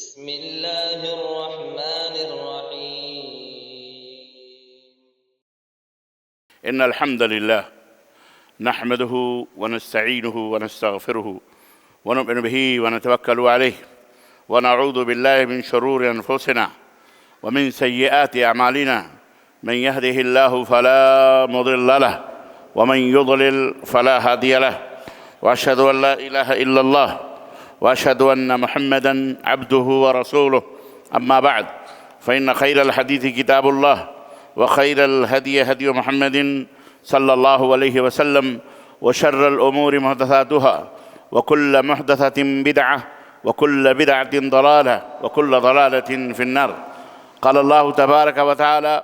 بسم الله الرحمن الرحيم. إن الحمد لله نحمده ونستعينه ونستغفره ونؤمن به ونتوكل عليه ونعوذ بالله من شرور أنفسنا ومن سيئات أعمالنا. من يهده الله فلا مضل له ومن يضلل فلا هادي له، وأشهد أن لا إله إلا الله وأشهد أن محمدًا عبده ورسوله. أما بعد، فإن خير الحديث كتاب الله، وخير الهدي هدي محمد صلى الله عليه وسلم، وشر الأمور محدثاتها، وكل محدثة بدعة، وكل بدعة ضلالة، وكل ضلالة في النار. قال الله تبارك وتعالى: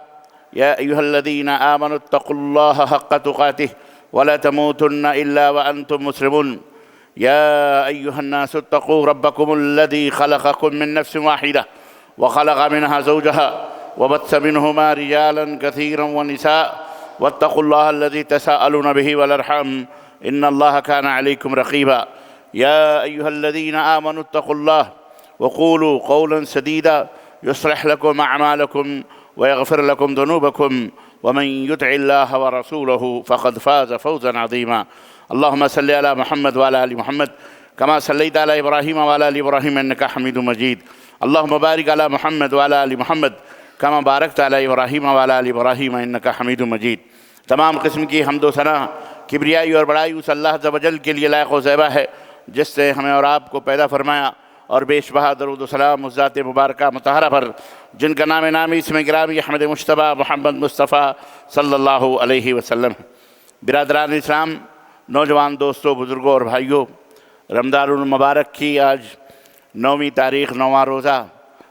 يا أيها الذين آمنوا اتقوا الله حق تقاته ولا تموتن إلا وأنتم مسلمون. يا أيها الناس اتقوا ربكم الذي خلقكم من نفس واحدة وخلق منها زوجها وبث منهما رجالا كثيرا ونساء، واتقوا الله الذي تساءلون به والأرحام إن الله كان عليكم رقيبا. يا أيها الذين آمنوا اتقوا الله وقولوا قولا سديدا يصلح لكم أعمالكم ويغفر لكم ذنوبكم، ومن يطع الله ورسوله فقد فاز فوزا عظيما. اللهم صل على محمد وعلى آل محمد كما صليت على إبراهيم وعلى آل إبراهيم إنك حميد مجيد. اللهم بارك على محمد وعلى آل محمد كما باركت على إبراهيم وعلى آل إبراهيم إنك حميد مجيد. تمام قسم کی حمد و ثنا، کبریائی اور بڑائی اس اللہ عز و جل کے لیے لائق و زیبا ہے جس سے ہمیں اور آپ کو پیدا فرمایا، اور بیش بہا درود و سلام اس ذات مبارکہ مطہرہ پر جن کا نام نامی اسم گرامی احمد مجتبیٰ محمد مصطفیٰ صلی اللہ علیہ وسلم ہے۔ برادران اسلام، نوجوان دوستوں، بزرگوں اور بھائیوں، رمضان المبارک کی آج 9ویں تاریخ، 9واں روزہ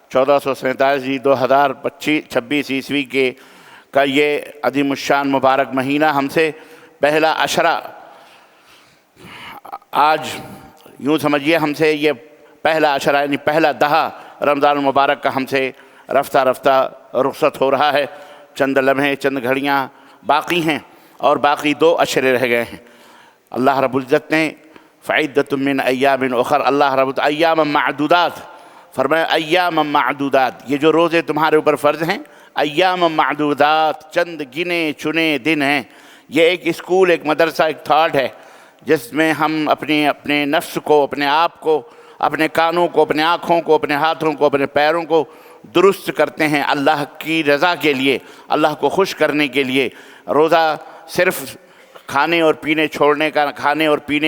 1447 2026 عیسوی کے کا یہ عظیم الشان مبارک مہینہ ہم سے پہلا عشرہ، آج یوں سمجھیے ہم سے یہ پہلا عشرہ یعنی پہلا دہا رمضان المبارک کا ہم سے رفتہ رفتہ رخصت ہو رہا ہے۔ چند لمحے، چند گھڑیاں باقی ہیں اور باقی 2 عشرے رہ گئے ہیں۔ اللہ رب العزت نے فعدۃ من ایام اخر، اللہ رب العزت ایام معدودات فرمایا، ایام معدودات، یہ جو روزے تمہارے اوپر فرض ہیں ایام معدودات، چند گنے چنے دن ہیں۔ یہ ایک اسکول، ایک مدرسہ، ایک تھاٹ ہے جس میں ہم اپنے نفس کو، اپنے آپ کو، اپنے کانوں کو، اپنے آنکھوں کو، اپنے ہاتھوں کو، اپنے پیروں کو درست کرتے ہیں اللہ کی رضا کے لیے، اللہ کو خوش کرنے کے لیے۔ روزہ صرف کھانے اور پینے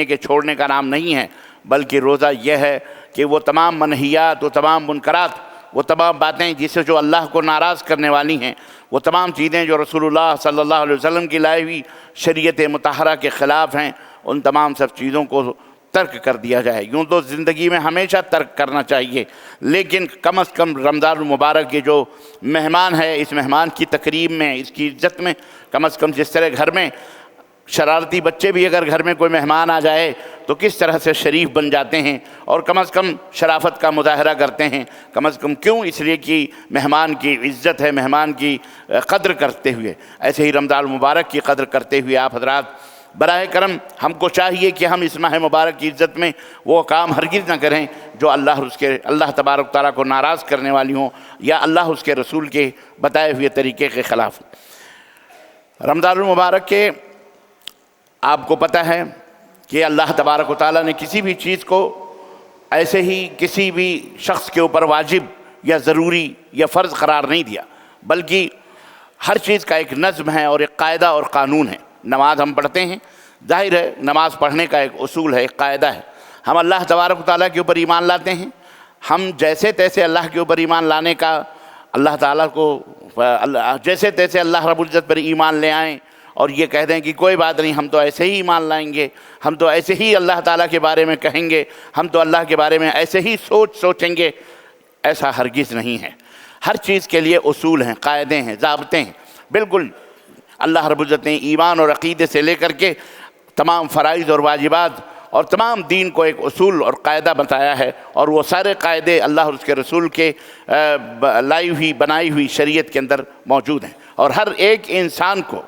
کے چھوڑنے کا نام نہیں ہے، بلکہ روزہ یہ ہے کہ وہ تمام منہیات، وہ تمام منکرات، وہ تمام باتیں جس سے جو اللہ کو ناراض کرنے والی ہیں، وہ تمام چیزیں جو رسول اللہ صلی اللہ علیہ وسلم کی لائی ہوئی شریعت مطہرہ کے خلاف ہیں، ان تمام سب چیزوں کو ترک کر دیا جائے۔ یوں تو زندگی میں ہمیشہ ترک کرنا چاہیے، لیکن کم از کم رمضان المبارک کے جو مہمان ہے، اس مہمان کی تقریب میں، اس کی عزت میں، کم از کم جس طرح گھر میں شرارتی بچے بھی اگر گھر میں کوئی مہمان آ جائے تو کس طرح سے شریف بن جاتے ہیں اور کم از کم شرافت کا مظاہرہ کرتے ہیں، کم از کم کیوں؟ اس لیے کہ مہمان کی عزت ہے، مہمان کی قدر کرتے ہوئے۔ ایسے ہی رمضان المبارک کی قدر کرتے ہوئے آپ حضرات براہ کرم ہم کو چاہیے کہ ہم اس ماہ مبارک کی عزت میں وہ کام ہرگز نہ کریں جو اللہ تبارک تعالیٰ کو ناراض کرنے والی ہوں، یا اللہ اس کے رسول کے بتائے ہوئے طریقے کے خلاف۔ رمضان المبارک کے آپ کو پتہ ہے کہ اللہ تبارک و تعالیٰ نے کسی بھی چیز کو ایسے ہی کسی بھی شخص کے اوپر واجب یا ضروری یا فرض قرار نہیں دیا، بلکہ ہر چیز کا ایک نظم ہے اور ایک قاعدہ اور قانون ہے۔ نماز ہم پڑھتے ہیں، ظاہر ہے نماز پڑھنے کا ایک اصول ہے، ایک قاعدہ ہے۔ ہم اللہ تبارک و تعالیٰ کے اوپر ایمان لاتے ہیں، ہم جیسے تیسے اللہ کے اوپر ایمان لانے کا، اللہ تعالیٰ کو جیسے تیسے اللہ رب العزت پر ایمان لے آئیں اور یہ کہہ دیں کہ کوئی بات نہیں، ہم تو ایسے ہی ایمان لائیں گے، ہم تو ایسے ہی اللہ تعالیٰ کے بارے میں کہیں گے، ہم تو اللہ کے بارے میں ایسے ہی سوچیں گے، ایسا ہرگز نہیں ہے۔ ہر چیز کے لیے اصول ہیں، قاعدے ہیں، ضابطے ہیں۔ بالکل اللہ رب العزت نے ایمان اور عقیدے سے لے کر کے تمام فرائض اور واجبات اور تمام دین کو ایک اصول اور قاعدہ بتایا ہے، اور وہ سارے قاعدے اللہ اور اس کے رسول کے بنائی ہوئی شریعت کے اندر موجود ہیں۔ اور ہر ایک انسان کو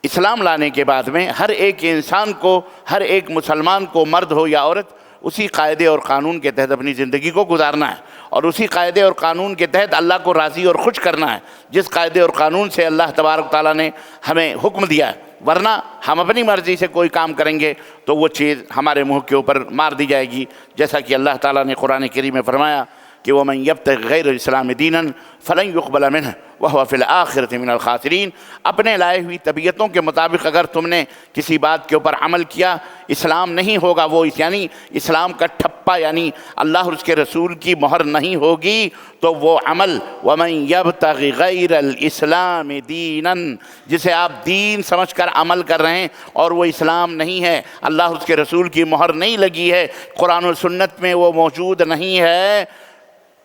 اسلام لانے کے بعد میں ہر ایک انسان کو، ہر ایک مسلمان کو، مرد ہو یا عورت، اسی قاعدے اور قانون کے تحت اپنی زندگی کو گزارنا ہے، اور اسی قاعدے اور قانون کے تحت اللہ کو راضی اور خوش کرنا ہے جس قاعدے اور قانون سے اللہ تبارک تعالیٰ نے ہمیں حکم دیا ہے۔ ورنہ ہم اپنی مرضی سے کوئی کام کریں گے تو وہ چیز ہمارے منہ کے اوپر مار دی جائے گی، جیسا کہ اللہ تعالیٰ نے قرآن کریم میں فرمایا کہ وَمَن يَبْتَغِ غَيْرَ الْإِسْلَامِ دِينًا فَلَن يُقْبَلَ مِنْهُ وَهُوَ فِي الْآخِرَةِ مِنَ الْخَاسِرِينَ۔ اپنے لائے ہوئی طبیعتوں کے مطابق اگر تم نے کسی بات کے اوپر عمل کیا، اسلام نہیں ہوگا وہ، یعنی اسلام کا ٹھپا، یعنی اللہ اور اس کے رسول کی مہر نہیں ہوگی تو وہ عمل وَمَن يَبْتَغِ غَيْرَ الْإِسْلَامِ دِينًا، جسے آپ دین سمجھ کر عمل کر رہے ہیں اور وہ اسلام نہیں ہے، اللہ اور اس کے رسول کی مہر نہیں لگی ہے، قرآن و سنت میں وہ موجود نہیں ہے،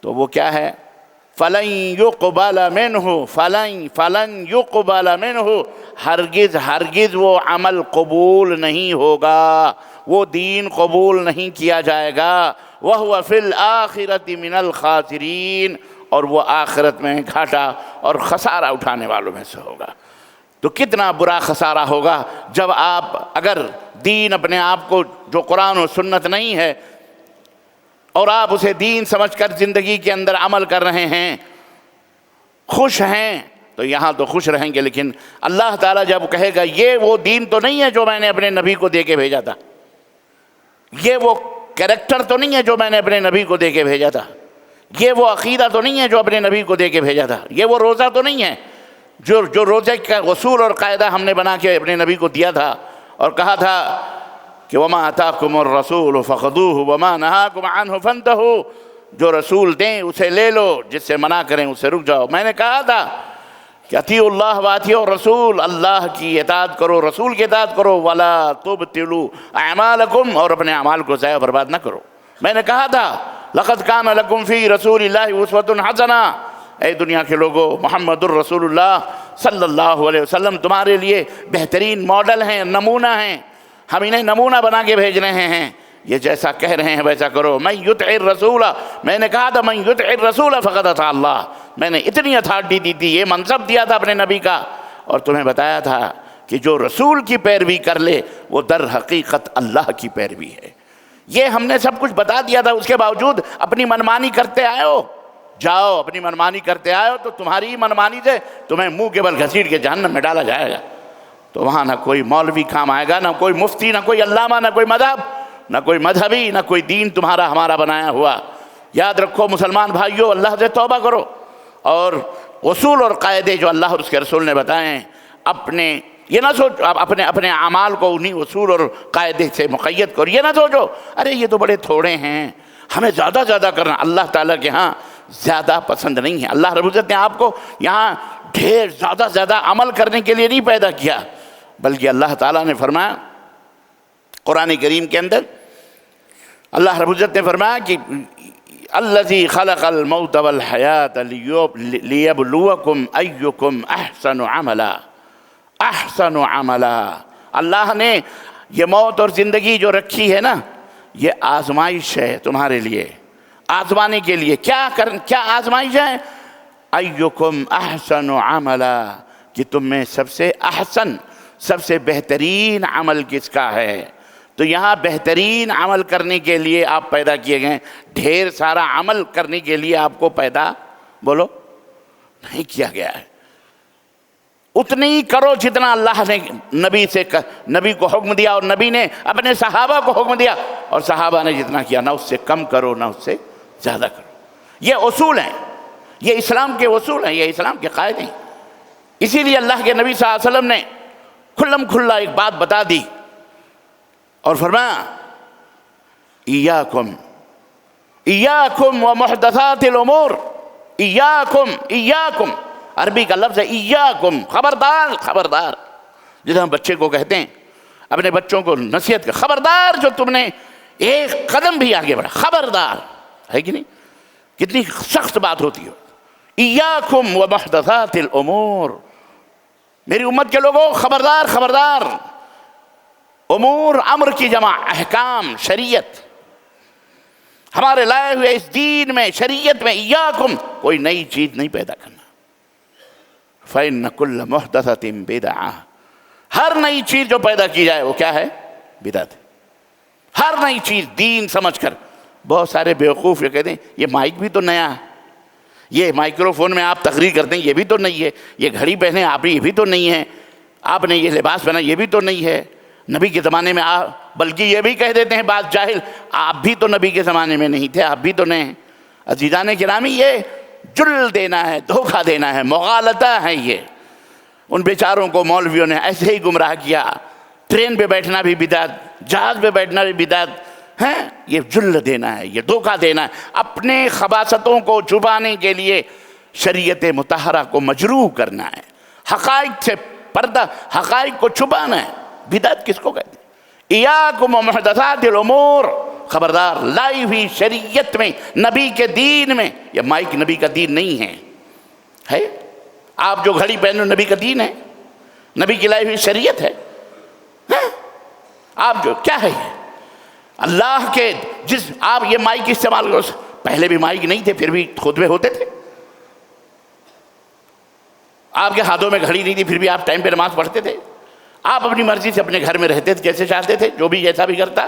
تو وہ کیا ہے؟ فَلَن يُقْبَلَ مِنْهُ فَلَن يُقْبَلَ مِنْهُ، ہرگز وہ عمل قبول نہیں ہوگا، وہ دین قبول نہیں کیا جائے گا، وَهُوَ فِي الْآخِرَةِ مِنَ الْخَاسِرِينَ، اور وہ آخرت میں گھاٹا اور خسارہ اٹھانے والوں میں سے ہوگا۔ تو کتنا برا خسارہ ہوگا جب آپ اگر دین اپنے آپ کو جو قرآن و سنت نہیں ہے اور آپ اسے دین سمجھ کر زندگی کے اندر عمل کر رہے ہیں، خوش ہیں، تو یہاں تو خوش رہیں گے، لیکن اللہ تعالیٰ جب کہے گا یہ وہ دین تو نہیں ہے جو میں نے اپنے نبی کو دے کے بھیجا تھا، یہ وہ کریکٹر تو نہیں ہے جو میں نے اپنے نبی کو دے کے بھیجا تھا، یہ وہ عقیدہ تو نہیں ہے جو اپنے نبی کو دے کے بھیجا تھا، یہ وہ روزہ تو نہیں ہے جو روزے کا اصول اور قاعدہ ہم نے بنا کے اپنے نبی کو دیا تھا اور کہا تھا کہ وَمَا أَتَاكُمُ الرَّسُولُ فَخُذُوهُ وَمَا نَهَاكُمْ عَنْهُ فَانْتَهُوا، جو رسول دیں اسے لے لو، جس سے منع کریں اسے رک جاؤ۔ میں نے کہا تھا کہ اطیعوا اللہ وَاطیعوا الرسول، اللہ کی اطاعت کرو، رسول کی اطاعت کرو، وَلَا تُبْطِلُوا أَعْمَالَكُمْ، اور اپنے اعمال کو ضائع برباد نہ کرو۔ میں نے کہا تھا لَقَدْ كَانَ لَكُمْ فِي رَسُولِ اللَّهِ أُسْوَةٌ حَسَنَةٌ، اے دنیا کے لوگوں، محمد الرسول اللہ صلی اللہ علیہ وسلم تمہارے لیے بہترین ماڈل ہیں، نمونہ ہیں، ہم انہیں نمونہ بنا کے بھیج رہے ہیں، یہ جیسا کہہ رہے ہیں ویسا کرو۔ من یطع الرسول، میں نے کہا تھا من یطع الرسول فقد اطاع اللہ، میں نے اتنی اتھارٹی دی تھی، یہ منصب دیا تھا اپنے نبی کا، اور تمہیں بتایا تھا کہ جو رسول کی پیروی کر لے وہ در حقیقت اللہ کی پیروی ہے۔ یہ ہم نے سب کچھ بتا دیا تھا، اس کے باوجود اپنی منمانی کرتے آئے ہو، جاؤ اپنی منمانی کرتے آئے ہو تو تمہاری منمانی سے تمہیں منہ کے بل گھسیٹ کے جہنم میں ڈالا جائے گا، تو وہاں نہ کوئی مولوی کام آئے گا، نہ کوئی مفتی، نہ کوئی علامہ، نہ کوئی مذہب، نہ کوئی مذہبی، نہ کوئی دین تمہارا ہمارا بنایا ہوا۔ یاد رکھو مسلمان بھائیو، اللہ سے توبہ کرو اور اصول اور قاعدے جو اللہ اور اس کے رسول نے بتائے ہیں، اپنے یہ نہ سوچو اپنے اعمال کو انہی اصول اور قاعدے سے مقید کرو، یہ نہ سوچو ارے یہ تو بڑے تھوڑے ہیں، ہمیں زیادہ زیادہ کرنا۔ اللہ تعالیٰ کے ہاں زیادہ پسند نہیں ہے۔ اللہ رب العزت نے آپ کو یہاں ڈھیر زیادہ عمل کرنے کے لیے نہیں پیدا کیا، بلکہ اللہ تعالیٰ نے فرمایا قرآن کریم کے اندر، اللہ رب العزت نے فرمایا کہ الذی خلق الموت والحیات لیبلوکم ایکم احسن عملا، احسن عملا، اللہ نے یہ موت اور زندگی جو رکھی ہے نا، یہ آزمائش ہے تمہارے لیے، آزمانے کے لیے۔ کیا آزمائش ہے؟ ایکم احسن عملا، کہ تم میں سب سے احسن، سب سے بہترین عمل کس کا ہے۔ تو یہاں بہترین عمل کرنے کے لیے آپ پیدا کیے گئے، ڈھیر سارا عمل کرنے کے لیے آپ کو پیدا بولو نہیں کیا گیا ہے۔ اتنی ہی کرو جتنا اللہ نے نبی کو حکم دیا اور نبی نے اپنے صحابہ کو حکم دیا، اور صحابہ نے جتنا کیا، نہ اس سے کم کرو نہ اس سے زیادہ کرو۔ یہ اصول ہیں، یہ اسلام کے اصول ہیں، یہ اسلام کے قاعدے ہیں۔ اسی لیے اللہ کے نبی صلی اللہ علیہ وسلم نے کھلم کھلا ایک بات بتا دی اور فرمایا ایاکم ومحدثات الامور، ایاکم عربی کا لفظ ہے ایاکم، خبردار خبردار، جیسے ہم بچے کو کہتے ہیں، اپنے بچوں کو نصیحت کر، خبردار جو تم نے ایک قدم بھی آگے بڑھا، خبردار ہے کہ نہیں؟ کتنی سخت بات ہوتی ہے۔ ایاکم ومحدثات الامور، میری امت کے لوگوں خبردار خبردار، امور امر کی جمع، احکام، شریعت، ہمارے لائے ہوئے اس دین میں، شریعت میں، ایاکم، کوئی نئی چیز نہیں پیدا کرنا۔ فَإِنَّ كُلَّ مُحْدَثَةٍ بِدْعَةٍ، ہر نئی چیز جو پیدا کی جائے وہ کیا ہے؟ بدعت ہے۔ ہر نئی چیز دین سمجھ کر. بہت سارے بیوقوف یہ کہتے ہیں یہ مائک بھی تو نیا ہے, یہ مائکرو فون میں آپ تقریر کرتے ہیں یہ بھی تو نہیں ہے, یہ گھڑی پہنے آپ یہ بھی تو نہیں ہے, آپ نے یہ لباس پہنا یہ بھی تو نہیں ہے. نبی کے زمانے میں بلکہ یہ بھی کہہ دیتے ہیں بعض جاہل آپ بھی تو نبی کے زمانے میں نہیں تھے, آپ بھی تو نہیں ہیں. عزیزان گرامی یہ جل دینا ہے, دھوکہ دینا ہے, مغالطہ ہے. یہ ان بیچاروں کو مولویوں نے ایسے ہی گمراہ کیا. ٹرین پہ بیٹھنا بھی بدعت, جہاز پہ بیٹھنا بھی بدعت ہے. یہ جل دینا ہے, یہ دھوکہ دینا ہے. اپنے خباثتوں کو چھپانے کے لیے شریعت مطہرہ کو مجروح کرنا ہے, حقائق سے پردہ, حقائق کو چھپانا ہے. بدعت کس کو کہتے ہیں؟ ایاکم ومحدثات الامور, خبردار لائی ہوئی شریعت میں, نبی کے دین میں. یہ مائک نبی کا دین نہیں ہے. آپ جو گھڑی پہنو نبی کا دین ہے, نبی کی لائی ہوئی شریعت ہے. آپ جو کیا ہے اللہ کے جس آپ یہ مائک استعمال کرو, پہلے بھی مائک نہیں تھے پھر بھی خطبے ہوتے تھے. آپ کے ہاتھوں میں گھڑی نہیں تھی پھر بھی آپ ٹائم پہ نماز پڑھتے تھے. آپ اپنی مرضی سے اپنے گھر میں رہتے تھے جیسے چاہتے تھے, جو بھی جیسا بھی کرتا.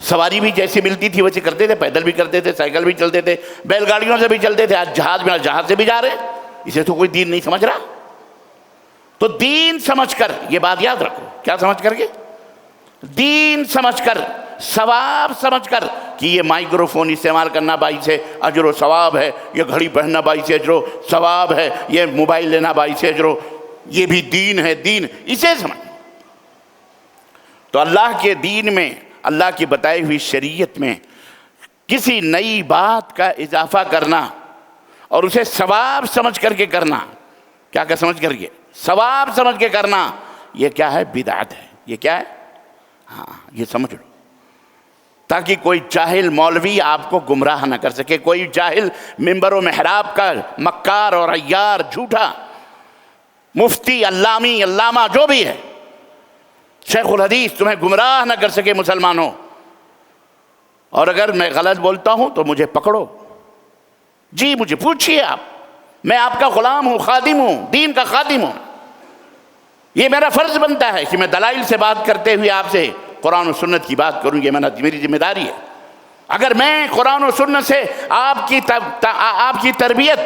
سواری بھی جیسی ملتی تھی ویسے کرتے تھے, پیدل بھی کرتے تھے, سائیکل بھی چلتے تھے, بیل گاڑیوں سے بھی چلتے تھے. آج جہاز میں جہاز سے بھی جا رہے. اسے تو کوئی دین نہیں سمجھ رہا. تو دین سمجھ کر یہ بات یاد رکھو. کیا سمجھ کر کے؟ دین سمجھ کر, ثواب سمجھ کر کہ یہ مائکرو فون استعمال کرنا باعث اجر و ثواب ہے, یہ گھڑی پہننا باعث اجر و ثواب ہے, یہ موبائل لینا باعث اجر و, یہ بھی دین ہے. دین اسے سمجھ. تو اللہ کے دین میں, اللہ کی بتائی ہوئی شریعت میں کسی نئی بات کا اضافہ کرنا اور اسے ثواب سمجھ کر کے کرنا, کیا سمجھ کر کے؟ ثواب سمجھ کے کرنا, یہ کیا ہے؟ بدعت ہے. یہ کیا ہے؟ ہاں یہ سمجھ لو, تاکہ کوئی جاہل مولوی آپ کو گمراہ نہ کر سکے. کوئی جاہل منبر و محراب کا مکار اور عیار, جھوٹا مفتی, علامی, علامہ جو بھی ہے, شیخ الحدیث تمہیں گمراہ نہ کر سکے مسلمانوں. اور اگر میں غلط بولتا ہوں تو مجھے پکڑو, جی مجھے پوچھئے آپ, میں آپ کا غلام ہوں, خادم ہوں, دین کا خادم ہوں. یہ میرا فرض بنتا ہے کہ میں دلائل سے بات کرتے ہوئے آپ سے قرآن و سنت کی بات کروں. یہ میری ذمہ داری ہے. اگر میں قرآن و سنت سے آپ کی تربیت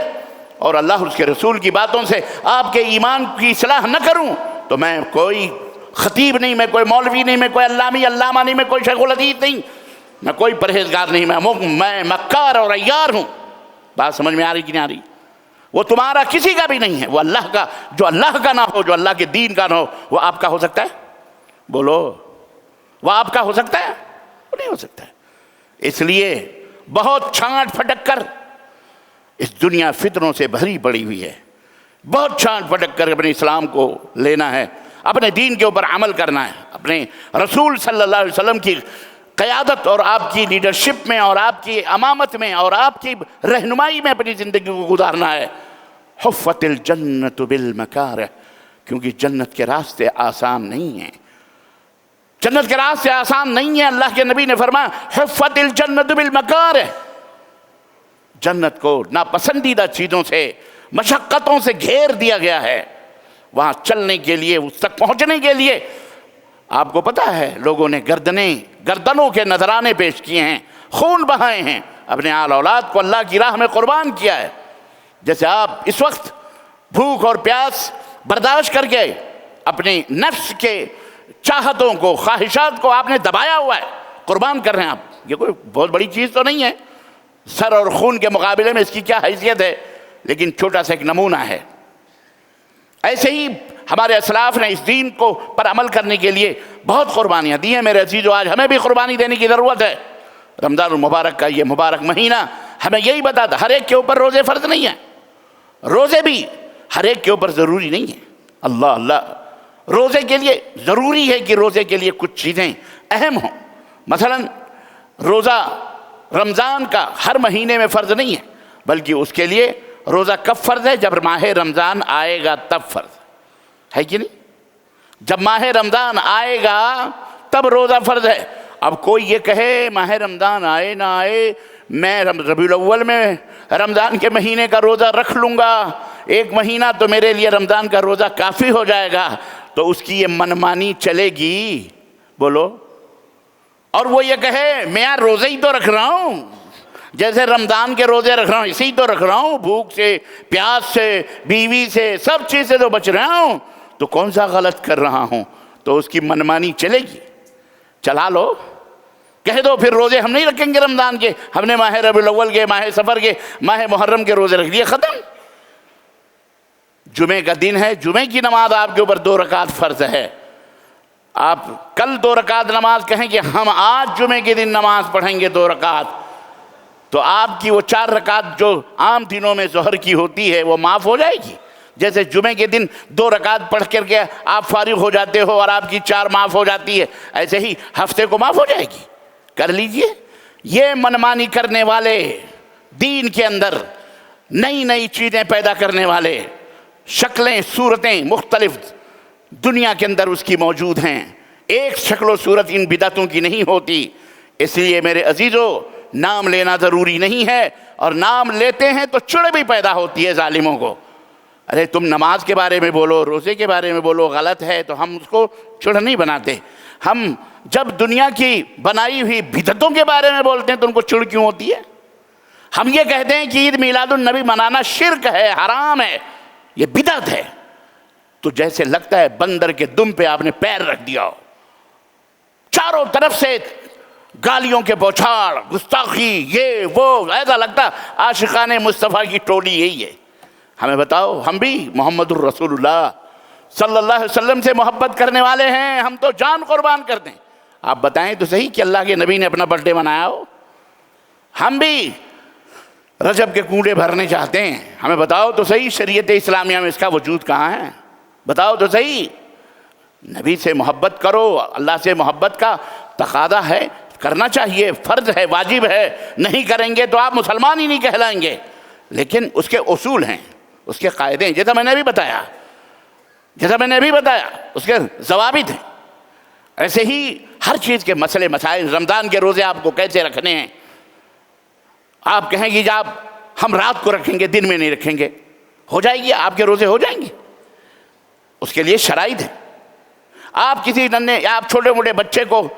اور اللہ اس کے رسول کی باتوں سے آپ کے ایمان کی اصلاح نہ کروں تو میں کوئی خطیب نہیں, میں کوئی مولوی نہیں, میں کوئی علامی علامہ نہیں, میں کوئی شیخ الحدیث نہیں, میں کوئی پرہیزگار نہیں, میں مکار اور عیار ہوں. بات سمجھ میں آ رہی کہ نہیں آ رہی؟ وہ تمہارا کسی کا بھی نہیں ہے, وہ اللہ کا. جو اللہ کا نہ ہو, جو اللہ کے دین کا نہ ہو, وہ آپ کا ہو سکتا ہے؟ بولو, وہ آپ کا ہو سکتا ہے؟ وہ نہیں ہو سکتا ہے. اس لیے بہت چھانٹ پھٹک کر, اس دنیا فتنوں سے بھری پڑی ہوئی ہے, بہت چھانٹ پھٹک کر اپنے اسلام کو لینا ہے, اپنے دین کے اوپر عمل کرنا ہے, اپنے رسول صلی اللہ علیہ وسلم کی قیادت اور آپ کی لیڈرشپ میں اور آپ کی امامت میں اور آپ کی رہنمائی میں اپنی زندگی کو گزارنا ہے. حفت الجنت بالمکارہ, کیونکہ جنت کے راستے آسان نہیں ہیں. جنت کے راستے آسان نہیں ہیں. اللہ کے نبی نے فرمایا حفت الجنت بالمکارہ, جنت کو ناپسندیدہ چیزوں سے, مشقتوں سے گھیر دیا گیا ہے. وہاں چلنے کے لیے, اس تک پہنچنے کے لیے آپ کو پتا ہے لوگوں نے گردنوں کے نذرانے پیش کیے ہیں, خون بہائے ہیں, اپنے آل اولاد کو اللہ کی راہ میں قربان کیا ہے. جیسے آپ اس وقت بھوک اور پیاس برداشت کر کے اپنے نفس کے چاہتوں کو, خواہشات کو آپ نے دبایا ہوا ہے, قربان کر رہے ہیں آپ. یہ کوئی بہت بڑی چیز تو نہیں ہے, سر اور خون کے مقابلے میں اس کی کیا حیثیت ہے, لیکن چھوٹا سا ایک نمونہ ہے. ایسے ہی ہمارے اسلاف نے اس دین کو پر عمل کرنے کے لیے بہت قربانیاں دی ہیں. میرے عزیزو, آج ہمیں بھی قربانی دینے کی ضرورت ہے. رمضان المبارک کا یہ مبارک مہینہ ہمیں یہی بتاتا, ہر ایک کے اوپر روزے فرض نہیں ہیں, روزے بھی ہر ایک کے اوپر ضروری نہیں ہیں. اللہ اللہ, روزے کے لیے ضروری ہے کہ روزے کے لیے کچھ چیزیں اہم ہوں. مثلا روزہ رمضان کا ہر مہینے میں فرض نہیں ہے, بلکہ اس کے لیے روزہ کب فرض ہے؟ جب ماہ رمضان آئے گا تب فرض ہے کہ نہیں؟ جب ماہ رمضان آئے گا تب روزہ فرض ہے. اب کوئی یہ کہے ماہ رمضان آئے نہ آئے, میں ربیع الاول میں رمضان کے مہینے کا روزہ رکھ لوں گا, ایک مہینہ تو میرے لیے رمضان کا روزہ کافی ہو جائے گا, تو اس کی یہ منمانی چلے گی؟ بولو, اور وہ یہ کہے میں یار روزے ہی تو رکھ رہا ہوں، جیسے رمضان کے روزے رکھ رہا ہوں اسی تو رکھ رہا ہوں، بھوک سے، پیاس سے، بیوی سے، سب چیز سے تو بچ رہا ہوں، تو کون سا غلط کر رہا ہوں؟ تو اس کی منمانی چلے گی؟ چلا لو، کہہ دو پھر روزے ہم نہیں رکھیں گے رمضان کے، ہم نے ماہ ربیع الاول کے، ماہ سفر کے، ماہ محرم کے روزے رکھ دیے، ختم۔ جمعے کا دن ہے، جمعے کی نماز آپ کے اوپر 2 رکعت فرض ہے، آپ کل 2 رکعت نماز کہیں کہ ہم آج جمعے کے دن نماز پڑھیں گے 2 رکعت، تو آپ کی وہ 4 رکعت جو عام دنوں میں ظہر کی ہوتی ہے وہ معاف ہو جائے گی۔ جیسے جمعے کے دن 2 رکعت پڑھ کر کے آپ فارغ ہو جاتے ہو اور آپ کی 4 معاف ہو جاتی ہے، ایسے ہی ہفتے کو معاف ہو جائے گی، کر لیجئے۔ یہ منمانی کرنے والے، دین کے اندر نئی نئی چیزیں پیدا کرنے والے، شکلیں صورتیں مختلف دنیا کے اندر اس کی موجود ہیں، ایک شکل و صورت ان بدعتوں کی نہیں ہوتی۔ اس لیے میرے عزیزو، نام لینا ضروری نہیں ہے، اور نام لیتے ہیں تو چڑ بھی پیدا ہوتی ہے ظالموں کو۔ ارے تم نماز کے بارے میں بولو، روزے کے بارے میں بولو، غلط ہے تو ہم اس کو چڑ نہیں بناتے۔ ہم جب دنیا کی بنائی ہوئی بدعتوں کے بارے میں بولتے ہیں تو ان کو چڑ کیوں ہوتی ہے؟ ہم یہ کہتے ہیں کہ عید میلاد النبی منانا شرک ہے، حرام ہے، یہ بدعت ہے، تو جیسے لگتا ہے بندر کے دم پہ آپ نے پیر رکھ دیا ہو، چاروں طرف سے گالیوں کے بوچھاڑ، گستاخی، یہ وہ، ایسا لگتا عاشقان مصطفیٰ کی ٹولی یہی ہے۔ ہمیں بتاؤ، ہم بھی محمد الرسول اللہ صلی اللہ علیہ وسلم سے محبت کرنے والے ہیں، ہم تو جان قربان کر دیں۔ آپ بتائیں تو صحیح کہ اللہ کے نبی نے اپنا برتھ ڈے منایا ہو؟ ہم بھی رجب کے کنڈے بھرنے چاہتے ہیں، ہمیں بتاؤ تو صحیح شریعت اسلامیہ میں اس کا وجود کہاں ہے؟ بتاؤ تو صحیح۔ نبی سے محبت کرو، اللہ سے محبت کا تقاضا ہے، کرنا چاہیے، فرض ہے، واجب ہے، نہیں کریں گے تو آپ مسلمان ہی نہیں کہلائیں گے۔ لیکن اس کے اصول ہیں، اس کے قاعدے ہیں، جیسا میں نے ابھی بتایا اس کے ضوابط ہیں۔ ایسے ہی ہر چیز کے مسئلے مسائل، رمضان کے روزے آپ کو کیسے رکھنے ہیں؟ آپ کہیں گے جب ہم رات کو رکھیں گے، دن میں نہیں رکھیں گے، ہو جائے گی، آپ کے روزے ہو جائیں گے۔ اس کے لیے شرائط ہے۔ آپ کسی آپ چھوٹے موٹے بچے کو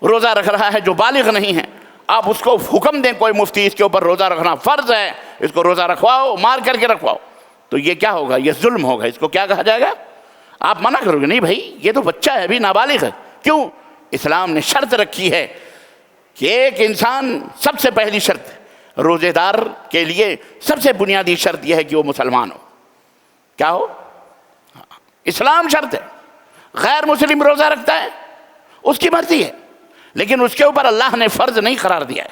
روزہ رکھ رہا ہے جو بالغ نہیں ہے، آپ اس کو حکم دیں کوئی مفتی اس کے اوپر روزہ رکھنا فرض ہے، اس کو روزہ رکھواؤ، مار کر کے رکھواؤ، تو یہ کیا ہوگا؟ یہ ظلم ہوگا۔ اس کو کیا کہا جائے گا؟ آپ منع کرو گے، نہیں بھائی یہ تو بچہ ہے، ابھی نابالغ ہے۔ کیوں؟ اسلام نے شرط رکھی ہے کہ ایک انسان، سب سے پہلی شرط روزے دار کے لیے سب سے بنیادی شرط یہ ہے کہ وہ مسلمان ہو۔ کیا ہو؟ اسلام شرط ہے۔ غیر مسلم روزہ رکھتا ہے، اس کی مرضی ہے، لیکن اس کے اوپر اللہ نے فرض نہیں قرار دیا ہے۔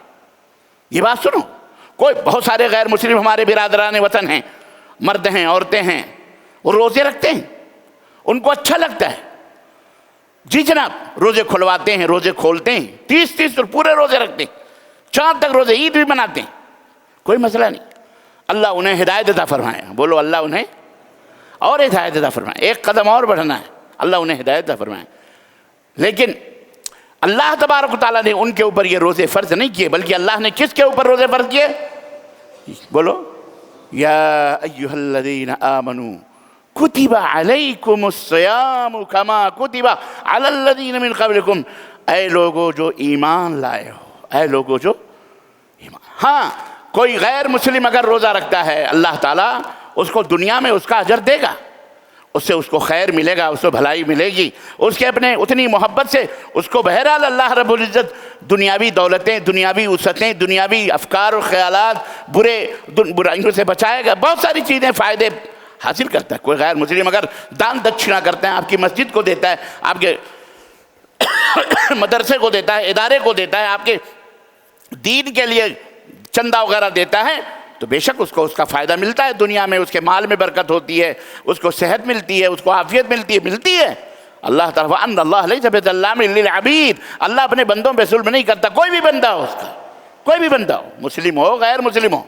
یہ بات سنو، بہت سارے غیر مسلم ہمارے برادران وطن ہیں، مرد ہیں، عورتیں ہیں، وہ روزے رکھتے ہیں، ان کو اچھا لگتا ہے، جی جناب، روزے کھلواتے ہیں، روزے کھولتے ہیں، 30 پورے روزے رکھتے ہیں، چاند تک روزے، عید بھی مناتے ہیں، کوئی مسئلہ نہیں۔ اللہ انہیں ہدایت عطا فرمائے، بولو اللہ انہیں اور ہدایت عطا فرمائے، ایک قدم اور بڑھنا ہے، اللہ انہیں ہدایت عطا فرمائے۔ لیکن اللہ تبارک و تعالیٰ نے ان کے اوپر یہ روزے فرض نہیں کیے، بلکہ اللہ نے کس کے اوپر روزے فرض کیے؟ بولو، یا ایھا الذین آمنوا کتب علیکم الصیام کما کتب علی الذین من قبلکم، اے لوگو جو ایمان لائے ہو، اے لوگو جو ایمان۔ ہاں، کوئی غیر مسلم اگر روزہ رکھتا ہے، اللہ تعالیٰ اس کو دنیا میں اس کا اجر دے گا، اس سے اس کو خیر ملے گا، اس کو بھلائی ملے گی، اس کے اپنے اتنی محبت سے اس کو بہرحال اللہ رب العزت دنیاوی دولتیں، دنیاوی وسعتیں، دنیاوی افکار و خیالات، برائیوں سے بچائے گا، بہت ساری چیزیں فائدے حاصل کرتا ہے۔ کوئی غیر مسلم اگر دان دکشنا کرتا ہے، آپ کی مسجد کو دیتا ہے، آپ کے مدرسے کو دیتا ہے، ادارے کو دیتا ہے، آپ کے دین کے لیے چندہ وغیرہ دیتا ہے، تو بے شک اس کو اس کا فائدہ ملتا ہے، دنیا میں اس کے مال میں برکت ہوتی ہے، اس کو صحت ملتی ہے، اس کو عافیت ملتی ہے۔ اللہ تعالیٰ ان اللہ لیس بظلام للعبید، اللہ اپنے بندوں پہ ظلم نہیں کرتا، کوئی بھی بندہ ہو، اس کا کوئی بھی بندہ ہو، مسلم ہو غیر مسلم ہو،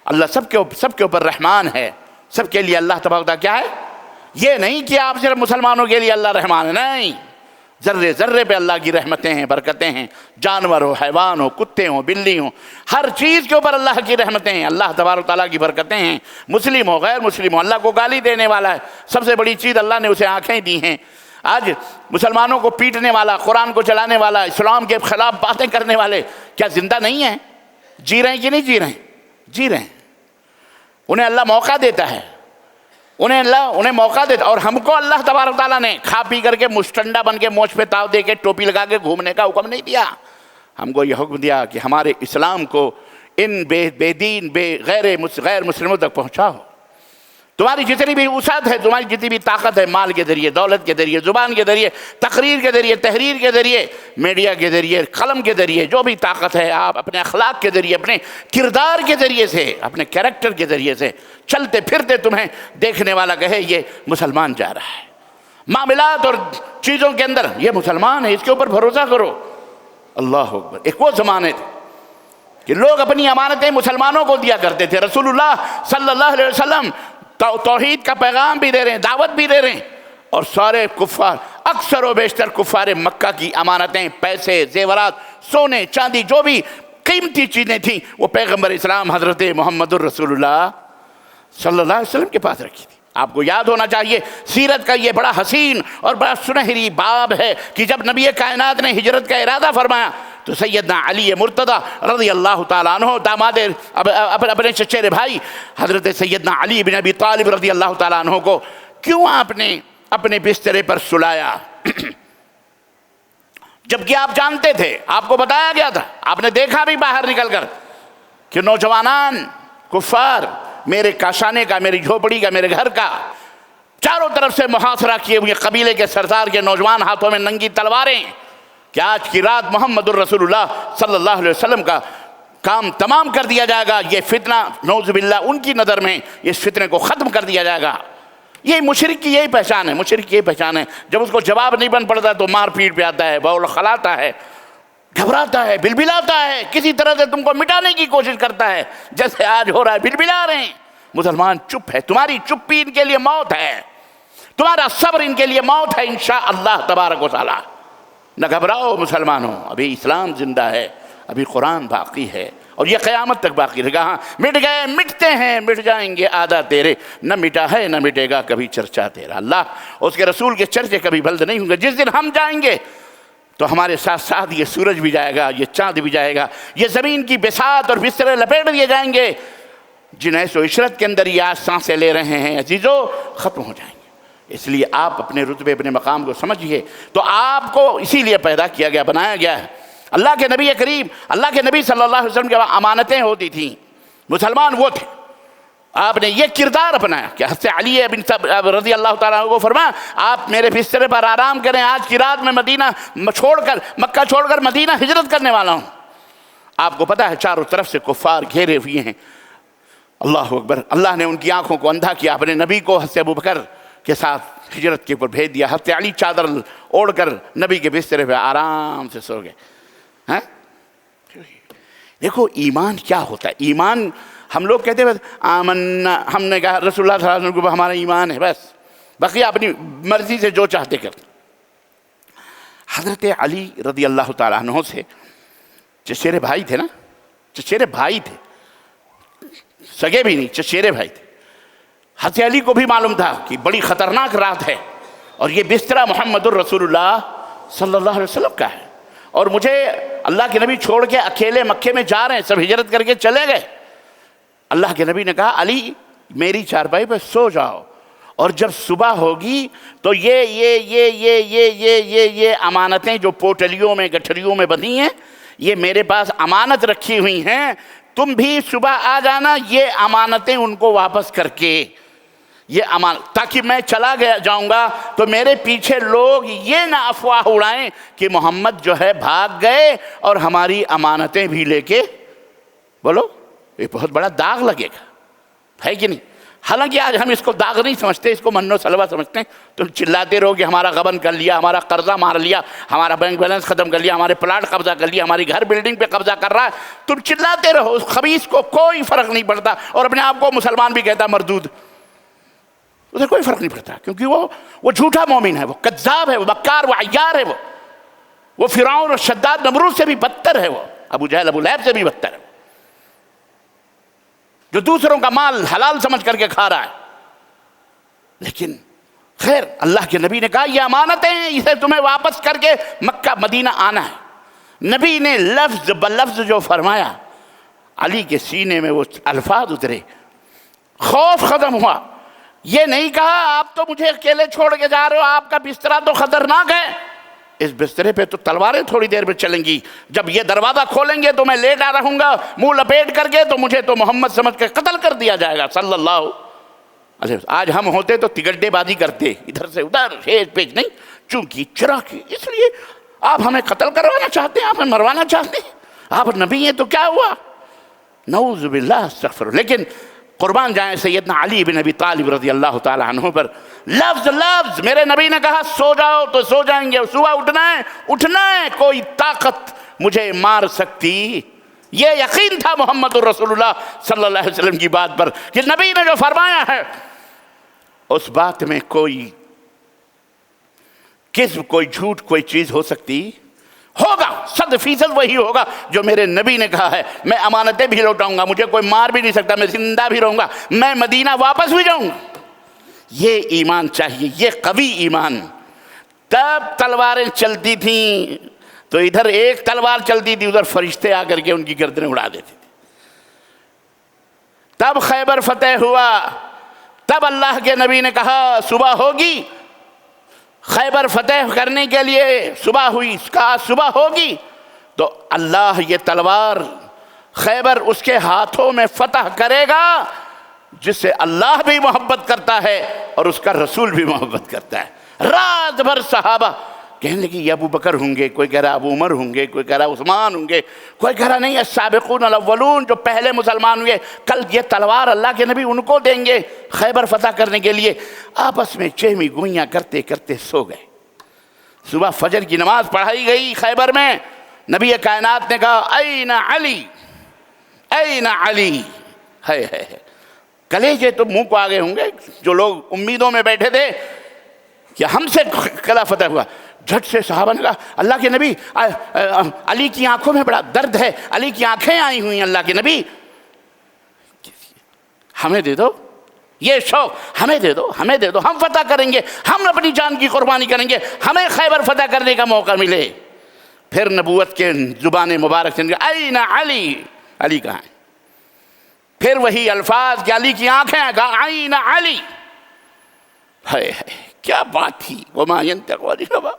اللہ سب کے اوپر رحمان ہے، سب کے لیے اللہ تبارک تعالیٰ کیا ہے؟ یہ نہیں کہ آپ صرف مسلمانوں کے لیے اللہ رحمان ہے، نہیں، ذرے ذرے پہ اللہ کی رحمتیں ہیں، برکتیں ہیں، جانور ہو، حیوان ہو، کتے ہوں، بلی ہوں، ہر چیز کے اوپر اللہ کی رحمتیں ہیں، اللہ تبارک تعالیٰ کی برکتیں ہیں، مسلم ہو غیر مسلم ہو۔ اللہ کو گالی دینے والا ہے، سب سے بڑی چیز اللہ نے اسے آنکھیں دی ہیں، آج مسلمانوں کو پیٹنے والا، قرآن کو چلانے والا، اسلام کے خلاف باتیں کرنے والے کیا زندہ نہیں ہیں؟ جی رہے ہیں کہ نہیں جی رہے ہیں؟ جی رہے ہیں۔ انہیں اللہ موقع دیتا ہے، انہیں موقع دیتا، اور ہم کو اللہ تبارک تعالیٰ نے کھا پی کر کے مشٹنڈا بن کے مونچھ پہ تاؤ دے کے ٹوپی لگا کے گھومنے کا حکم نہیں دیا۔ ہم کو یہ حکم دیا کہ ہمارے اسلام کو ان بے دین غیر مسلموں تک پہنچاؤ۔ تمہاری جتنی بھی وسعت ہے، تمہاری جتنی بھی طاقت ہے، مال کے ذریعے، دولت کے ذریعے، زبان کے ذریعے، تقریر کے ذریعے، تحریر کے ذریعے، میڈیا کے ذریعے، قلم کے ذریعے، جو بھی طاقت ہے، آپ اپنے اخلاق کے ذریعے، اپنے کردار کے ذریعے سے، اپنے کیریکٹر کے ذریعے سے، چلتے پھرتے تمہیں دیکھنے والا کہے یہ مسلمان جا رہا ہے۔ معاملات اور چیزوں کے اندر یہ مسلمان ہے، اس کے اوپر بھروسہ کرو۔ اللہ اکبر۔ ایک وہ زمانے تھے کہ لوگ اپنی امانتیں مسلمانوں کو دیا کرتے تھے۔ رسول اللہ صلی اللہ علیہ وسلم توحید کا پیغام بھی دے رہے ہیں، دعوت بھی دے رہے ہیں، اور سارے کفار، اکثر و بیشتر کفار مکہ کی امانتیں، پیسے، زیورات، سونے چاندی، جو بھی قیمتی چیزیں تھیں، وہ پیغمبر اسلام حضرت محمد الرسول اللہ صلی اللہ علیہ وسلم کے پاس رکھی تھی۔ آپ کو یاد ہونا چاہیے، سیرت کا یہ بڑا حسین اور بڑا سنہری باب ہے کہ جب نبی کائنات نے ہجرت کا ارادہ فرمایا تو سیدنا علی مرتضیٰ رضی اللہ تعالیٰ عنہ، داماد اپنے چچیرے بھائی حضرت سیدنا علی بن ابی طالب رضی اللہ تعالیٰ عنہ کو کیوں آپ نے اپنے بسترے پر سلایا؟ جبکہ آپ جانتے تھے، آپ کو بتایا گیا تھا، آپ نے دیکھا بھی باہر نکل کر کہ نوجوانان کفار میرے کاشانے کا، میری جھوپڑی کا، میرے گھر کا چاروں طرف سے محاصرہ کیے ہوئے قبیلے کے سردار کے نوجوان، ہاتھوں میں ننگی تلواریں، کہ آج کی رات محمد الرسول اللہ صلی اللہ علیہ وسلم کا کام تمام کر دیا جائے گا، یہ فتنہ نعوذ باللہ ان کی نظر میں اس فتنے کو ختم کر دیا جائے گا۔ یہ مشرک کی یہی پہچان ہے، مشرک کی یہی پہچان ہے، جب اس کو جواب نہیں بن پڑتا تو مار پیٹ پہ آتا ہے، بول خلاتا ہے، گھبراتا ہے، بلبلاتا ہے، کسی طرح سے تم کو مٹانے کی کوشش کرتا ہے، جیسے آج ہو رہا ہے، بلبلا رہے ہیں۔ مسلمان چپ ہے، تمہاری چپی ان کے لیے موت ہے، تمہارا صبر ان کے لیے موت ہے انشاءاللہ تبارک و تعالی۔ نہ گھبراؤ مسلمانوں، ابھی اسلام زندہ ہے، ابھی قرآن باقی ہے، اور یہ قیامت تک باقی رہے گا۔ ہاں مٹ گئے، مٹتے ہیں، مٹ جائیں گے آدھا تیرے، نہ مٹا ہے نہ مٹے گا کبھی چرچا تیرا۔ اللہ اس کے رسول کے چرچے کبھی بلد نہیں ہوں گے۔ جس دن ہم جائیں گے تو ہمارے ساتھ ساتھ یہ سورج بھی جائے گا، یہ چاند بھی جائے گا، یہ زمین کی بساط اور بسترے لپیٹ دیے جائیں گے۔ جن عیش و عشرت کے اندر یہ آج سانسیں لے رہے ہیں عزیزو، ختم ہو جائیں گے۔ اس لیے آپ اپنے رتبے، اپنے مقام کو سمجھیے۔ تو آپ کو اسی لیے پیدا کیا گیا، بنایا گیا ہے۔ اللہ کے نبی کریم، اللہ کے نبی صلی اللہ علیہ وسلم کے وہاں امانتیں ہوتی تھیں، مسلمان وہ تھے۔ آپ نے یہ کردار اپنایا کہ حضرت علی بن رضی اللہ تعالیٰ عنہ کو فرمایا آپ میرے بسترے پر آرام کریں، آج کی رات میں مکہ چھوڑ کر مدینہ ہجرت کرنے والا ہوں۔ آپ کو پتہ ہے چاروں طرف سے کفار گھیرے ہوئے ہیں۔ اللہ اکبر۔ اللہ نے ان کی آنکھوں کو اندھا کیا، اپنے نبی کو حضرت ابوبکر کے ساتھ ہجرت کے اوپر بھیج دیا۔ حضرت علی چادر اوڑھ کر نبی کے بسترے پہ آرام سے سو گئے۔ ہاں دیکھو ایمان کیا ہوتا ہے۔ ایمان ہم لوگ کہتے ہیں بس آمنا، ہم نے کہا رسول اللہ صلی اللہ علیہ وسلم کو ہمارا ایمان ہے، بس بقیہ اپنی مرضی سے جو چاہتے کرتے۔ حضرت علی رضی اللہ تعالیٰ عنہ سے چچیرے بھائی تھے نا، چچیرے بھائی تھے، سگے بھی نہیں، چچیرے بھائی تھے۔ حضرت علی کو بھی معلوم تھا کہ بڑی خطرناک رات ہے اور یہ بسترہ محمد الرسول اللہ صلی اللہ علیہ وسلم کا ہے، اور مجھے اللہ کے نبی چھوڑ کے اکیلے مکے میں جا رہے ہیں، سب ہجرت کر کے چلے گئے۔ اللہ کے نبی نے کہا علی میری چارپائی پہ سو جاؤ، اور جب صبح ہوگی تو یہ امانتیں جو پوٹلیوں میں گٹھریوں میں بندھی ہیں، یہ میرے پاس امانت رکھی ہوئی ہیں، تم بھی صبح آ جانا یہ امانتیں ان کو واپس کر کے، یہ تاکہ میں چلا جاؤں گا تو میرے پیچھے لوگ یہ نہ افواہ اڑائیں کہ محمد جو ہے بھاگ گئے اور ہماری امانتیں بھی لے کے، بولو یہ بہت بڑا داغ لگے گا، ہے کہ نہیں؟ حالانکہ آج ہم اس کو داغ نہیں سمجھتے، اس کو من و سلوہ سمجھتے ہیں۔ تم چلاتے رہو کہ ہمارا غبن کر لیا، ہمارا قرضہ مار لیا، ہمارا بینک بیلنس ختم کر لیا، ہمارے پلاٹ قبضہ کر لیا، ہماری گھر بلڈنگ پہ قبضہ کر رہا ہے، تم چلاتے رہو، اس خبیث کو کوئی فرق نہیں پڑتا، اور اپنے آپ کو مسلمان بھی کہتا مردود، اسے کوئی فرق نہیں پڑتا، کیونکہ وہ جھوٹا مومن ہے، وہ کذاب ہے، وہ مکار، وہ عیار ہے، وہ فرعون اور شداد نمرود سے بھی بدتر ہے، وہ ابو جہل ابو لہب سے بھی بدتر ہے، جو دوسروں کا مال حلال سمجھ کر کے کھا رہا ہے۔ لیکن خیر اللہ کے نبی نے کہا یہ امانتیں ہیں، اسے تمہیں واپس کر کے مکہ مدینہ آنا ہے۔ نبی نے لفظ بلفظ جو فرمایا، علی کے سینے میں وہ الفاظ اترے، خوف ختم ہوا۔ یہ نہیں کہا آپ تو مجھے اکیلے چھوڑ کے جا رہے ہو، آپ کا بستر تو خطرناک ہے، اس بسترے پہ تو تلواریں تھوڑی دیر میں چلیں گی، جب یہ دروازہ کھولیں گے تو میں لیٹا رہوں گا منہ لپیٹ کر کے، تو مجھے تو محمد سمجھ کے قتل کر دیا جائے گا صلی اللہ علیہ وسلم۔ آج ہم ہوتے تو تگڑے بازی کرتے، ادھر سے ادھر ہیج پیج نہیں، چونکہ چرا کی، اس لیے آپ ہمیں قتل کروانا چاہتے ہیں، آپ ہمیں مروانا چاہتے ہیں، آپ نبی ہیں تو کیا ہوا، نعوذ باللہ استغفر۔ لیکن قربان جائیں سیدنا علی بن ابی طالب رضی اللہ تعالی عنہ پر، لفظ لفظ میرے نبی نے کہا سو جاؤ تو سو جائیں گے، صبح اٹھنا ہے، کوئی طاقت مجھے مار سکتی؟ یہ یقین تھا محمد الرسول اللہ صلی اللہ علیہ وسلم کی بات پر کہ نبی نے جو فرمایا ہے اس بات میں کوئی کذب، کوئی جھوٹ، کوئی چیز ہو سکتی؟ ہوگا، 100% وہی ہوگا جو میرے نبی نے کہا ہے۔ میں امانتیں بھی لوٹاؤں گا، مجھے کوئی مار بھی نہیں سکتا، میں زندہ بھی رہوں گا، میں مدینہ واپس بھی جاؤں گا۔ یہ ایمان چاہیے، یہ قوی ایمان۔ تب تلواریں چلتی تھیں تو ادھر ایک تلوار چلتی تھی، ادھر فرشتے آ کر کے ان کی گردنیں اڑا دیتے تھے۔ تب خیبر فتح ہوا، تب اللہ کے نبی نے کہا صبح ہوگی، خیبر فتح کرنے کے لیے صبح ہوئی، کہا صبح ہوگی تو اللہ یہ تلوار خیبر اس کے ہاتھوں میں فتح کرے گا جس سے اللہ بھی محبت کرتا ہے اور اس کا رسول بھی محبت کرتا ہے۔ رات بھر صحابہ کہنے لگے یہ ابو بکر ہوں گے، کوئی کہہ رہا ابو عمر ہوں گے، کوئی کہہ رہا عثمان ہوں گے، کوئی کہہ رہا نہیں السابقون الاولون جو پہلے مسلمان ہوئے، کل یہ تلوار اللہ کے نبی ان کو دیں گے خیبر فتح کرنے کے لیے۔ آپس میں چہمی گوئیاں کرتے کرتے سو گئے۔ صبح فجر کی نماز پڑھائی گئی خیبر میں، نبی کائنات نے کہا این علی، این علی، ہے کلیجے تو منہ کو آگے ہوں گے جو لوگ امیدوں میں بیٹھے تھے کہ ہم سے قلعہ فتح ہوا۔ جھٹ سے صحابہ نے کہا اللہ کے نبی، علی کی آنکھوں میں بڑا درد ہے، علی کی آنکھیں آئی ہوئی ہیں، اللہ کے نبی ہمیں دے دو، یہ شوق ہمیں دے دو، ہمیں دے دو، ہم فتح کریں گے، ہم اپنی جان کی قربانی کریں گے، ہمیں خیبر فتح کرنے کا موقع ملے۔ پھر نبوت کے زبان مبارک سے این علی، علی کہاں ہے؟ پھر وہی الفاظ کہ علی کی آنکھیں، کہا این علی۔ ہے کیا بات تھی، وما ينطق عن الهوى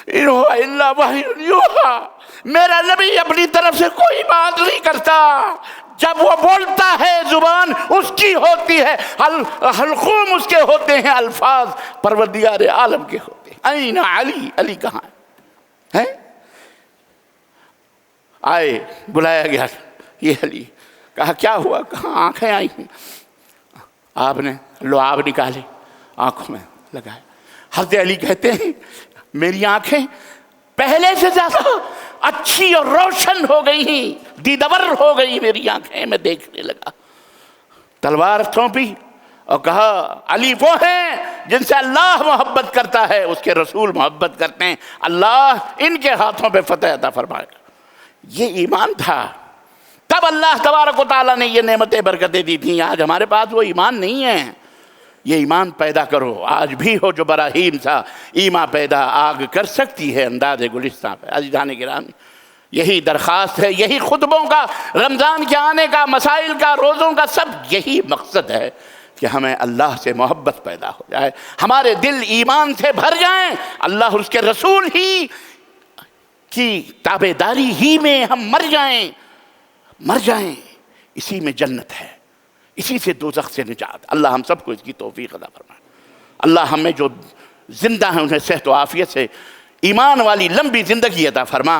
ان هو الا وحی یوحی۔ میرا نبی اپنی طرف سے کوئی بات نہیں کرتا، جب وہ بولتا ہے زبان اس کی ہوتی ہے، حلقوم اس کے ہوتے ہیں، الفاظ پروردگار عالم کے ہوتے ہیں۔ این علی، علی کہاں ہے؟ آئے، بلایا گیا یہ علی، کہا کیا ہوا، کہاں آنکھیں آئی ہیں؟ آپ نے لعاب نکالے آنکھوں میں لگائے۔ حضرت علی کہتے ہیں میری آنکھیں پہلے سے زیادہ اچھی اور روشن ہو گئی ہیں، دیدور ہو گئی میری آنکھیں، میں دیکھنے لگا۔ تلوار سونپی اور کہا علی وہ ہیں جن سے اللہ محبت کرتا ہے، اس کے رسول محبت کرتے ہیں، اللہ ان کے ہاتھوں پہ فتح عطا فرمائے گا۔ یہ ایمان تھا۔ تب اللہ تبارک و تعالیٰ نے یہ نعمتیں برکتیں دی تھیں۔ آج ہمارے پاس وہ ایمان نہیں ہے۔ یہ ایمان پیدا کرو، آج بھی ہو جو براہیم سا ایمان پیدا آگ کر سکتی ہے انداز گلستان پہ۔ عزیزان گرامی، یہی درخواست ہے، یہی خطبوں کا، رمضان کے آنے کا، مسائل کا، روزوں کا، سب یہی مقصد ہے کہ ہمیں اللہ سے محبت پیدا ہو جائے، ہمارے دل ایمان سے بھر جائیں، اللہ اور اس کے رسول ہی کی تابعداری ہی میں ہم مر جائیں، اسی میں جنت ہے، اسی سے دوزخ سے نجات۔ اللہ ہم سب کو اس کی توفیق عطا فرمائے۔ اللہ ہمیں جو زندہ ہیں انہیں صحت و عافیت سے ایمان والی لمبی زندگی عطا فرما۔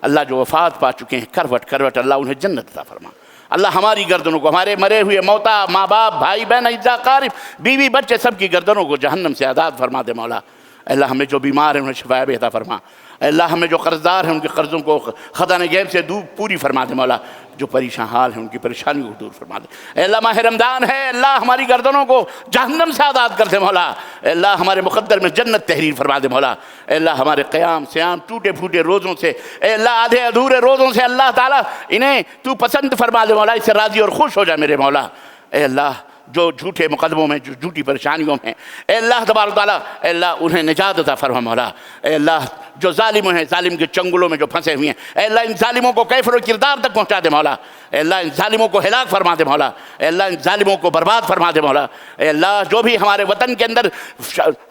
اللہ جو وفات پا چکے ہیں کروٹ کروٹ اللہ انہیں جنت عطا فرما۔ اللہ ہماری گردنوں کو، ہمارے مرے ہوئے موتا، ماں باپ، بھائی بہن، اعزا قارب، بیوی بچے، سب کی گردنوں کو جہنم سے آزاد فرما دے مولا۔ اللہ ہمیں جو بیمار ہیں انہیں شفا عطا فرما۔ اللہ ہمیں جو قرضدار ہیں ان کے قرضوں کو خزانہ غیب سے پوری فرما دے مولا۔ جو پریشان حال ہیں ان کی پریشانیوں کو دور فرما دے۔ اے اللہ ماہ رمضان ہے، اللہ ہماری گردنوں کو جہنم سے آزاد کر دے مولا۔ اے اللہ ہمارے مقدر میں جنت تحریر فرما دے مولا۔ اے اللہ ہمارے قیام سیام ٹوٹے پھوٹے روزوں سے، اے اللہ آدھے ادھورے روزوں سے اللہ تعالیٰ انہیں تو پسند فرما دے مولا، اس سے راضی اور خوش ہو جائے میرے مولا۔ اے اللہ جو جھوٹے مقدموں میں، جو جھوٹی پریشانیوں میں، اے اللہ تبارک تعالیٰ، اے اللہ انہیں نجات عطا فرما مولا۔ اے اللہ جو ظالم ہیں، ظالم کے چنگلوں میں جو پھنسے ہوئے ہیں، اے اللہ ان ظالموں کو کیفر و کردار تک پہنچا دے مولا۔ اے اللہ ان ظالموں کو ہلاک فرما دے مولا۔ اے اللہ ان ظالموں کو برباد فرما دے مولا۔ اے اللہ جو بھی ہمارے وطن کے اندر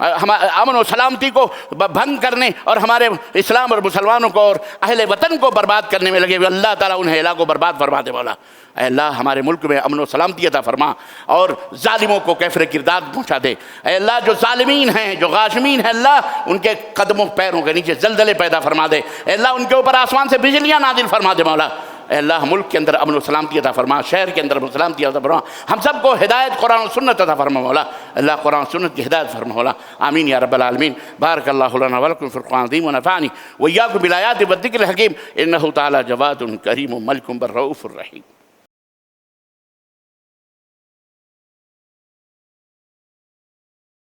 امن و سلامتی کو بھنگ کرنے اور ہمارے اسلام اور مسلمانوں کو اور اہل وطن کو برباد کرنے میں لگے ہوئے، اللہ تعالیٰ انہیں ہلاک و برباد فرما دے مولا۔ اے اللہ ہمارے ملک میں امن و سلامتی عطا فرما اور ظالموں کو کیفر کردار پہنچا دے۔ اے اللہ جو ظالمین ہیں، جو غاشمین ہیں، اللہ ان کے قدموں پیروں کے نیچے زلزلے پیدا فرما دے۔ اے اللہ ان کے اوپر آسمان سے بجلیاں نازل فرما دے مولا۔ اے اللہ ملک کے اندر امن و سلامتی عطا فرما، شہر کے اندر امن و سلامتی عطا فرما، ہم سب کو ہدایت قرآن و سنت عطا فرما مولا۔ اللہ قرآن و سنت کی ہدایت فرما مولا، آمین یا رب العالمین۔ بارک اللہ لنا ولکم فی القرآن العظیم ونفعنی وإیاکم بالآیات والذکر الحکیم، انہ تعالی جواد کریم ملک بر رؤوف الرحیم۔